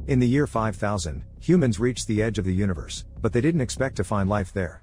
In the year 5000, humans reached the edge of the universe, but they didn't expect to find life there.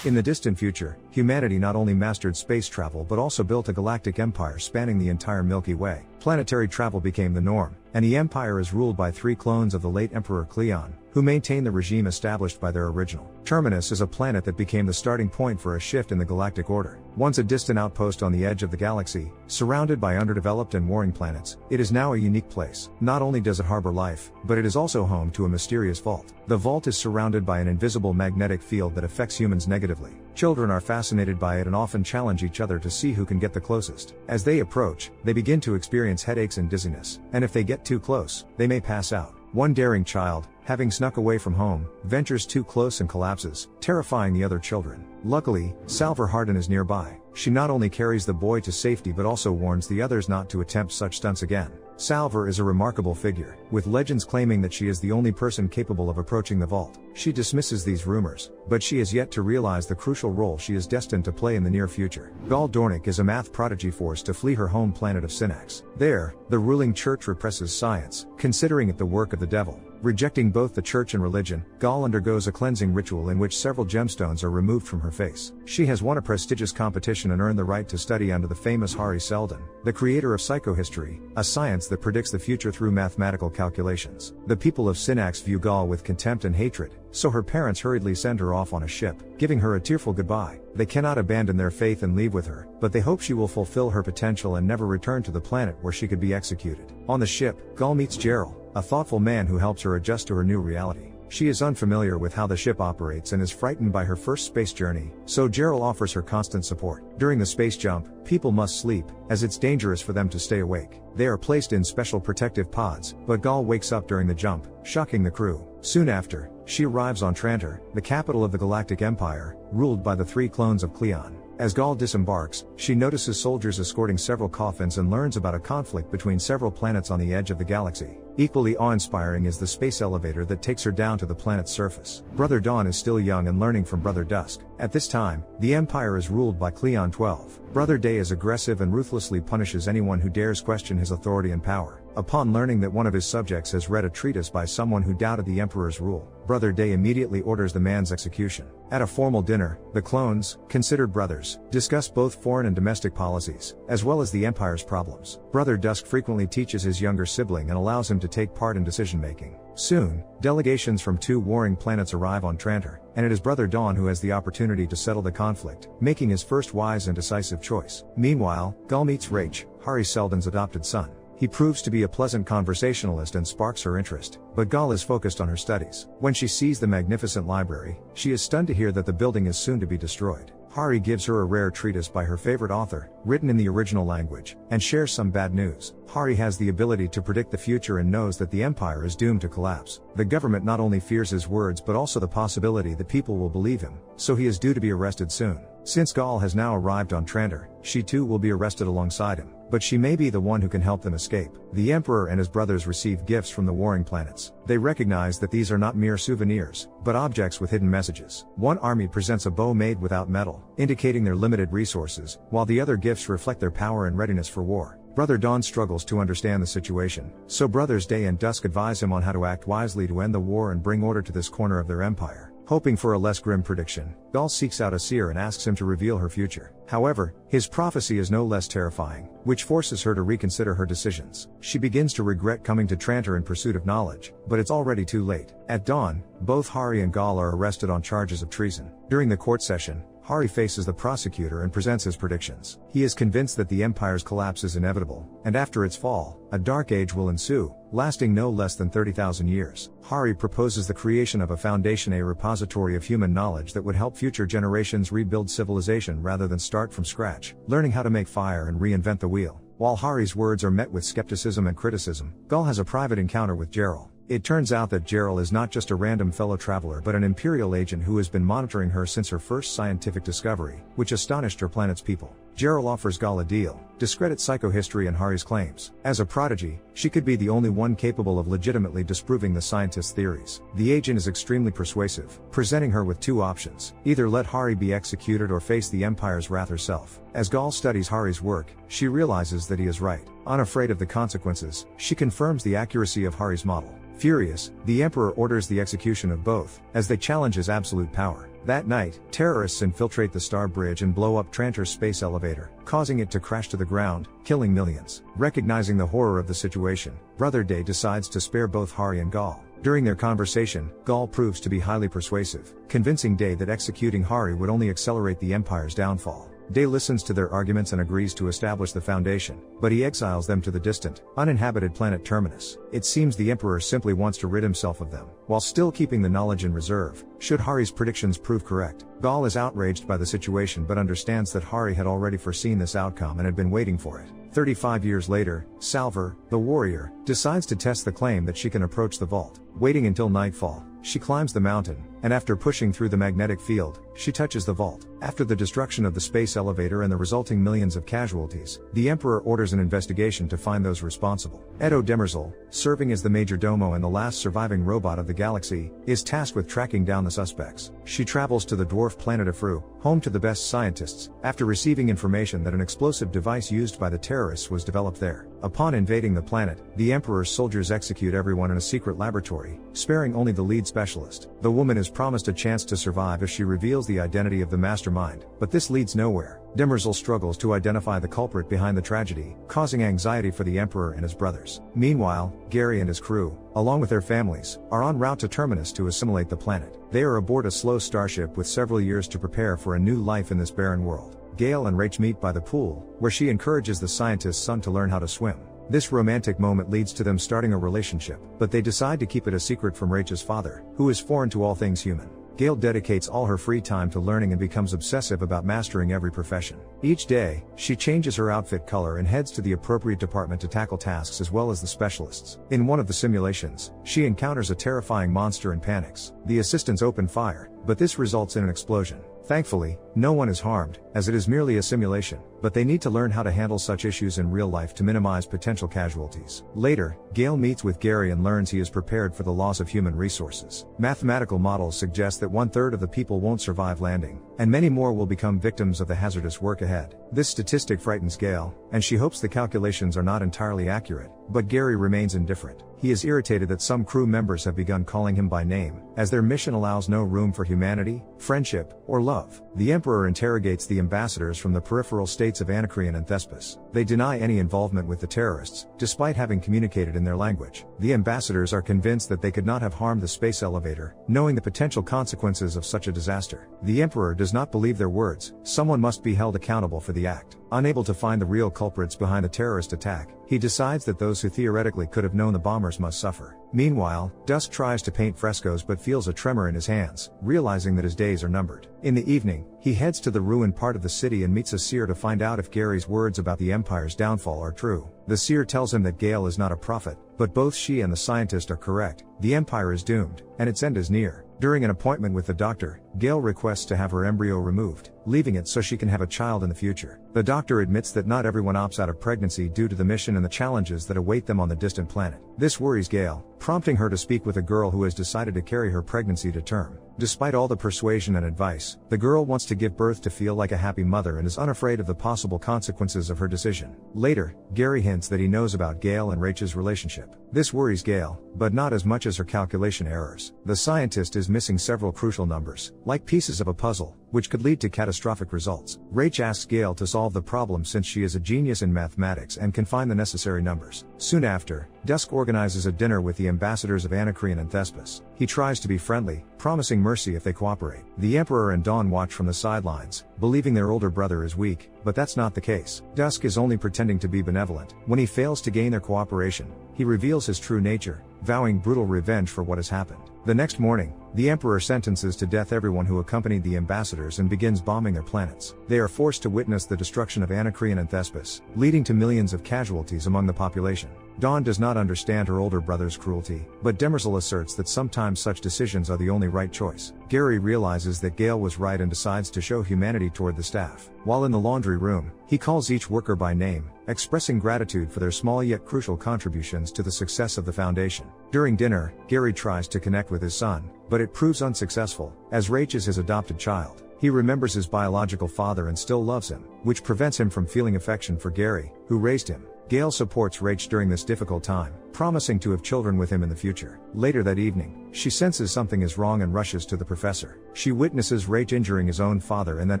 In the distant future, humanity not only mastered space travel but also built a galactic empire spanning the entire Milky Way. Planetary travel became the norm, and the empire is ruled by 3 clones of the late Emperor Cleon, who maintain the regime established by their original. Terminus is a planet that became the starting point for a shift in the galactic order. Once a distant outpost on the edge of the galaxy, surrounded by underdeveloped and warring planets, it is now a unique place. Not only does it harbor life, but it is also home to a mysterious vault. The vault is surrounded by an invisible magnetic field that affects humans negatively. Children are fascinated by it and often challenge each other to see who can get the closest. As they approach, they begin to experience headaches and dizziness, and if they get too close, they may pass out. One daring child, having snuck away from home, ventures too close and collapses, terrifying the other children. Luckily, Salvor Hardin is nearby. She not only carries the boy to safety but also warns the others not to attempt such stunts again. Salvor is a remarkable figure, with legends claiming that she is the only person capable of approaching the vault. She dismisses these rumors, but she has yet to realize the crucial role she is destined to play in the near future. Gal Dornick is a math prodigy forced to flee her home planet of Synax. There, the ruling church represses science, considering it the work of the devil. Rejecting both the church and religion, Gal undergoes a cleansing ritual in which several gemstones are removed from her face. She has won a prestigious competition and earned the right to study under the famous Hari Seldon, the creator of psychohistory, a science that predicts the future through mathematical calculations. The people of Synax view Gal with contempt and hatred, so her parents hurriedly send her off on a ship, giving her a tearful goodbye. They cannot abandon their faith and leave with her, but they hope she will fulfill her potential and never return to the planet where she could be executed. On the ship, Gal meets Gerald, a thoughtful man who helps her adjust to her new reality. She is unfamiliar with how the ship operates and is frightened by her first space journey, so Gerald offers her constant support. During the space jump, people must sleep, as it's dangerous for them to stay awake. They are placed in special protective pods, but Gal wakes up during the jump, shocking the crew. Soon after, she arrives on Trantor, the capital of the Galactic Empire, ruled by the 3 clones of Cleon. As Gal disembarks, she notices soldiers escorting several coffins and learns about a conflict between several planets on the edge of the galaxy. Equally awe-inspiring is the space elevator that takes her down to the planet's surface. Brother Dawn is still young and learning from Brother Dusk. At this time, the Empire is ruled by Cleon 12. Brother Day is aggressive and ruthlessly punishes anyone who dares question his authority and power. Upon learning that one of his subjects has read a treatise by someone who doubted the Emperor's rule, Brother Day immediately orders the man's execution. At a formal dinner, the clones, considered brothers, discuss both foreign and domestic policies, as well as the Empire's problems. Brother Dusk frequently teaches his younger sibling and allows him to take part in decision-making. Soon, delegations from 2 warring planets arrive on Trantor, and it is Brother Dawn who has the opportunity to settle the conflict, making his first wise and decisive choice. Meanwhile, Gal meets Raich, Hari Seldon's adopted son. He proves to be a pleasant conversationalist and sparks her interest, but Gal is focused on her studies. When she sees the magnificent library, she is stunned to hear that the building is soon to be destroyed. Hari gives her a rare treatise by her favorite author, written in the original language, and shares some bad news. Hari has the ability to predict the future and knows that the Empire is doomed to collapse. The government not only fears his words but also the possibility that people will believe him, so he is due to be arrested soon. Since Gal has now arrived on Trantor, she too will be arrested alongside him, but she may be the one who can help them escape. The Emperor and his brothers receive gifts from the warring planets. They recognize that these are not mere souvenirs, but objects with hidden messages. One army presents a bow made without metal, indicating their limited resources, while the other gifts reflect their power and readiness for war. Brother Dawn struggles to understand the situation, so Brothers Day and Dusk advise him on how to act wisely to end the war and bring order to this corner of their empire. Hoping for a less grim prediction, Gal seeks out a seer and asks him to reveal her future. However, his prophecy is no less terrifying, which forces her to reconsider her decisions. She begins to regret coming to Trantor in pursuit of knowledge, but it's already too late. At dawn, both Hari and Gal are arrested on charges of treason. During the court session, Hari faces the prosecutor and presents his predictions. He is convinced that the Empire's collapse is inevitable, and after its fall, a dark age will ensue, lasting no less than 30,000 years. Hari proposes the creation of a foundation, a repository of human knowledge that would help future generations rebuild civilization rather than start from scratch, learning how to make fire and reinvent the wheel. While Hari's words are met with skepticism and criticism, Gal has a private encounter with Gerald. It turns out that Gerald is not just a random fellow traveler but an Imperial agent who has been monitoring her since her first scientific discovery, which astonished her planet's people. Gerald offers Gal a deal: discredit psychohistory and Hari's claims. As a prodigy, she could be the only one capable of legitimately disproving the scientist's theories. The agent is extremely persuasive, presenting her with two options: either let Hari be executed or face the Empire's wrath herself. As Gal studies Hari's work, she realizes that he is right. Unafraid of the consequences, she confirms the accuracy of Hari's model. Furious, the Emperor orders the execution of both, as they challenge his absolute power. That night, terrorists infiltrate the Star Bridge and blow up Trantor's space elevator, causing it to crash to the ground, killing millions. Recognizing the horror of the situation, Brother Day decides to spare both Hari and Gal. During their conversation, Gal proves to be highly persuasive, convincing Day that executing Hari would only accelerate the Empire's downfall. Day listens to their arguments and agrees to establish the foundation, but he exiles them to the distant, uninhabited planet Terminus. It seems the Emperor simply wants to rid himself of them, while still keeping the knowledge in reserve, should Hari's predictions prove correct. Gal is outraged by the situation but understands that Hari had already foreseen this outcome and had been waiting for it. 35 years later, Salver, the warrior, decides to test the claim that she can approach the vault. Waiting until nightfall, she climbs the mountain, and after pushing through the magnetic field, she touches the vault. After the destruction of the space elevator and the resulting millions of casualties, the Emperor orders an investigation to find those responsible. Edo Demerzel, serving as the major domo and the last surviving robot of the galaxy, is tasked with tracking down the suspects. She travels to the dwarf planet Afru, home to the best scientists, after receiving information that an explosive device used by the terrorists was developed there. Upon invading the planet, the Emperor's soldiers execute everyone in a secret laboratory, sparing only the lead specialist. The woman is promised a chance to survive if she reveals the identity of the mastermind, but this leads nowhere. Demerzel struggles to identify the culprit behind the tragedy, causing anxiety for the Emperor and his brothers. Meanwhile, Gary and his crew, along with their families, are en route to Terminus to assimilate the planet. They are aboard a slow starship with several years to prepare for a new life in this barren world. Gale and Rach meet by the pool, where she encourages the scientist's son to learn how to swim. This romantic moment leads to them starting a relationship, but they decide to keep it a secret from Rach's father, who is foreign to all things human. Gale dedicates all her free time to learning and becomes obsessive about mastering every profession. Each day, she changes her outfit color and heads to the appropriate department to tackle tasks as well as the specialists. In one of the simulations, she encounters a terrifying monster and panics. The assistants open fire, but this results in an explosion. Thankfully, no one is harmed, as it is merely a simulation, but they need to learn how to handle such issues in real life to minimize potential casualties. Later, Gale meets with Gary and learns he is prepared for the loss of human resources. Mathematical models suggest that 1/3 of the people won't survive landing, and many more will become victims of the hazardous work ahead. This statistic frightens Gale, and she hopes the calculations are not entirely accurate, but Gary remains indifferent. He is irritated that some crew members have begun calling him by name, as their mission allows no room for humanity, friendship, or love. The Emperor interrogates the ambassadors from the peripheral states of Anacreon and Thespis. They deny any involvement with the terrorists, despite having communicated in their language. The ambassadors are convinced that they could not have harmed the space elevator, knowing the potential consequences of such a disaster. The Emperor does not believe their words. Someone must be held accountable for the act. Unable to find the real culprits behind the terrorist attack, he decides that those who theoretically could have known the bombers must suffer. Meanwhile, Dusk tries to paint frescoes but feels a tremor in his hands, realizing that his days are numbered. In the evening, he heads to the ruined part of the city and meets a seer to find out if Gary's words about the Empire's downfall are true. The seer tells him that Gale is not a prophet, but both she and the scientist are correct. The Empire is doomed, and its end is near. During an appointment with the doctor, Gale requests to have her embryo removed, leaving it so she can have a child in the future. The doctor admits that not everyone opts out of pregnancy due to the mission and the challenges that await them on the distant planet. This worries Gale, prompting her to speak with a girl who has decided to carry her pregnancy to term. Despite all the persuasion and advice, the girl wants to give birth to feel like a happy mother and is unafraid of the possible consequences of her decision. Later, Gary hints that he knows about Gale and Rach's relationship. This worries Gale, but not as much as her calculation errors. The scientist is missing several crucial numbers, like pieces of a puzzle, which could lead to catastrophic results. Rach asks Gale to solve the problem since she is a genius in mathematics and can find the necessary numbers. Soon after, Dusk organizes a dinner with the ambassadors of Anacreon and Thespis. He tries to be friendly, promising mercy if they cooperate. The Emperor and Dawn watch from the sidelines, believing their older brother is weak, but that's not the case. Dusk is only pretending to be benevolent. When he fails to gain their cooperation, he reveals his true nature, vowing brutal revenge for what has happened. The next morning, the Emperor sentences to death everyone who accompanied the ambassadors and begins bombing their planets. They are forced to witness the destruction of Anacreon and Thespis, leading to millions of casualties among the population. Dawn does not understand her older brother's cruelty, but Demerzel asserts that sometimes such decisions are the only right choice. Gary realizes that Gale was right and decides to show humanity toward the staff. While in the laundry room, he calls each worker by name, expressing gratitude for their small yet crucial contributions to the success of the Foundation. During dinner, Gary tries to connect with his son, but it proves unsuccessful, as Rach is his adopted child. He remembers his biological father and still loves him, which prevents him from feeling affection for Gary, who raised him. Gale supports Rach during this difficult time, promising to have children with him in the future. Later that evening, she senses something is wrong and rushes to the professor. She witnesses Rach injuring his own father and then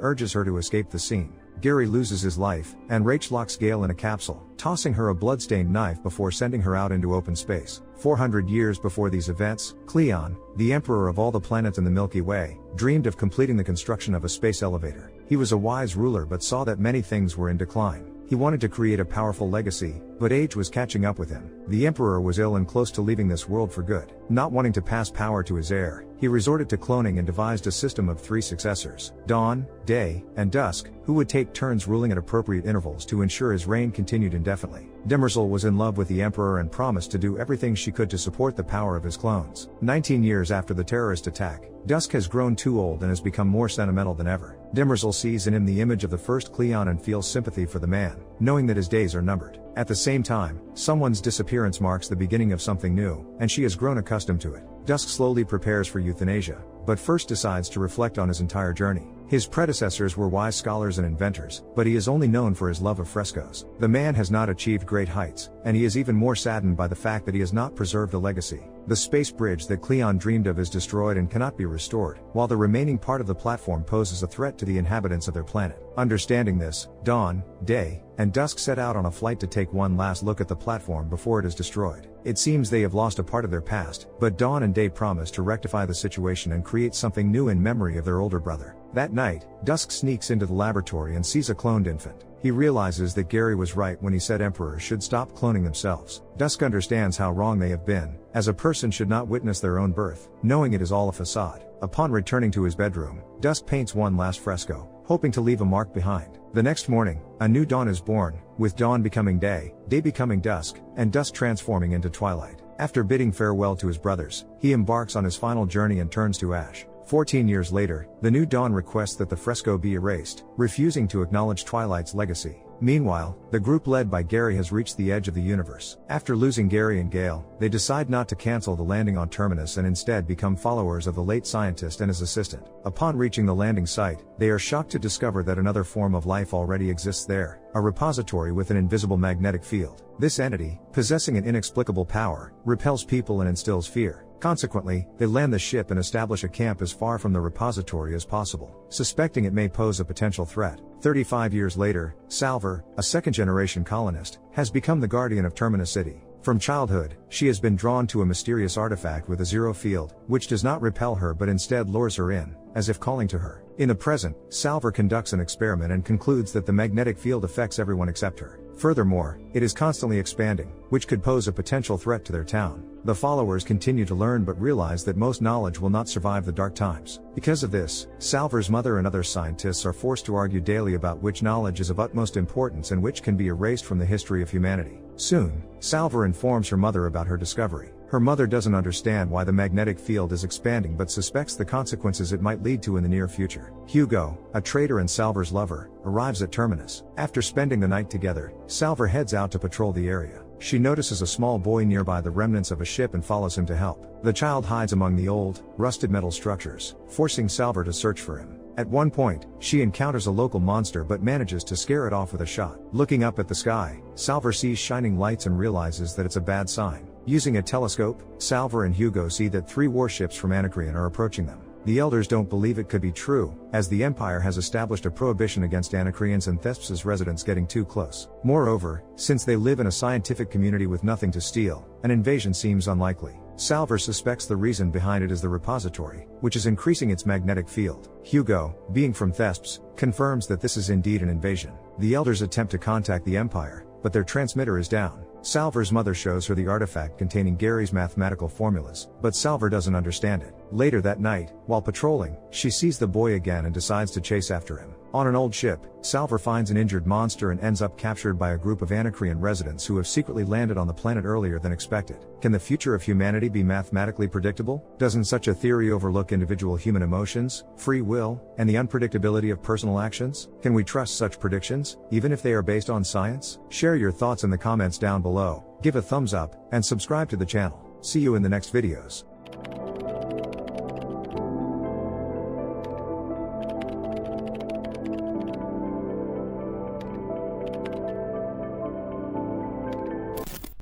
urges her to escape the scene. Gary loses his life, and Rach locks Gale in a capsule, tossing her a bloodstained knife before sending her out into open space. 400 years before these events, Cleon, the emperor of all the planets in the Milky Way, dreamed of completing the construction of a space elevator. He was a wise ruler but saw that many things were in decline. He wanted to create a powerful legacy, but age was catching up with him. The emperor was ill and close to leaving this world for good. Not wanting to pass power to his heir, he resorted to cloning and devised a system of 3 successors, Dawn, Day, and Dusk, who would take turns ruling at appropriate intervals to ensure his reign continued indefinitely. Demerzel was in love with the emperor and promised to do everything she could to support the power of his clones. 19 years after the terrorist attack, Dusk has grown too old and has become more sentimental than ever. Demerzel sees in him the image of the first Cleon and feels sympathy for the man, knowing that his days are numbered. At the same time, someone's disappearance marks the beginning of something new, and she has grown accustomed to it. Dusk slowly prepares for euthanasia, but first decides to reflect on his entire journey. His predecessors were wise scholars and inventors, but he is only known for his love of frescoes. The man has not achieved great heights, and he is even more saddened by the fact that he has not preserved a legacy. The space bridge that Cleon dreamed of is destroyed and cannot be restored, while the remaining part of the platform poses a threat to the inhabitants of their planet. Understanding this, Dawn, Day, and Dusk set out on a flight to take one last look at the platform before it is destroyed. It seems they have lost a part of their past, but Dawn and Day promise to rectify the situation and create something new in memory of their older brother. That night, Dusk sneaks into the laboratory and sees a cloned infant. He realizes that Gary was right when he said emperors should stop cloning themselves. Dusk understands how wrong they have been, as a person should not witness their own birth, knowing it is all a facade. Upon returning to his bedroom, Dusk paints one last fresco, hoping to leave a mark behind. The next morning, a new dawn is born, with dawn becoming day, day becoming dusk, and dusk transforming into twilight. After bidding farewell to his brothers, he embarks on his final journey and turns to ash. 14 years later, the new dawn requests that the fresco be erased, refusing to acknowledge Twilight's legacy. Meanwhile, the group led by Gary has reached the edge of the universe. After losing Gary and Gale, they decide not to cancel the landing on Terminus and instead become followers of the late scientist and his assistant. Upon reaching the landing site, they are shocked to discover that another form of life already exists there, a repository with an invisible magnetic field. This entity, possessing an inexplicable power, repels people and instills fear. Consequently, they land the ship and establish a camp as far from the repository as possible, suspecting it may pose a potential threat. 35 years later, Salver, a second-generation colonist, has become the guardian of Terminus City. From childhood, she has been drawn to a mysterious artifact with a zero field, which does not repel her but instead lures her in, as if calling to her. In the present, Salver conducts an experiment and concludes that the magnetic field affects everyone except her. Furthermore, it is constantly expanding, which could pose a potential threat to their town. The followers continue to learn but realize that most knowledge will not survive the dark times. Because of this, Salver's mother and other scientists are forced to argue daily about which knowledge is of utmost importance and which can be erased from the history of humanity. Soon, Salver informs her mother about her discovery. Her mother doesn't understand why the magnetic field is expanding but suspects the consequences it might lead to in the near future. Hugo, a trader and Salver's lover, arrives at Terminus. After spending the night together, Salver heads out to patrol the area. She notices a small boy nearby the remnants of a ship and follows him to help. The child hides among the old, rusted metal structures, forcing Salver to search for him. At one point, she encounters a local monster but manages to scare it off with a shot. Looking up at the sky, Salver sees shining lights and realizes that it's a bad sign. Using a telescope, Salver and Hugo see that 3 warships from Anacreon are approaching them. The elders don't believe it could be true, as the Empire has established a prohibition against Anacreons and Thespis residents getting too close. Moreover, since they live in a scientific community with nothing to steal, an invasion seems unlikely. Salver suspects the reason behind it is the repository, which is increasing its magnetic field. Hugo, being from Thespis, confirms that this is indeed an invasion. The elders attempt to contact the Empire, but their transmitter is down. Salvor's mother shows her the artifact containing Gary's mathematical formulas, but Salvor doesn't understand it. Later that night, while patrolling, she sees the boy again and decides to chase after him. On an old ship, Salvor finds an injured monster and ends up captured by a group of Anacrean residents who have secretly landed on the planet earlier than expected. Can the future of humanity be mathematically predictable? Doesn't such a theory overlook individual human emotions, free will, and the unpredictability of personal actions? Can we trust such predictions, even if they are based on science? Share your thoughts in the comments down below, give a thumbs up, and subscribe to the channel. See you in the next videos.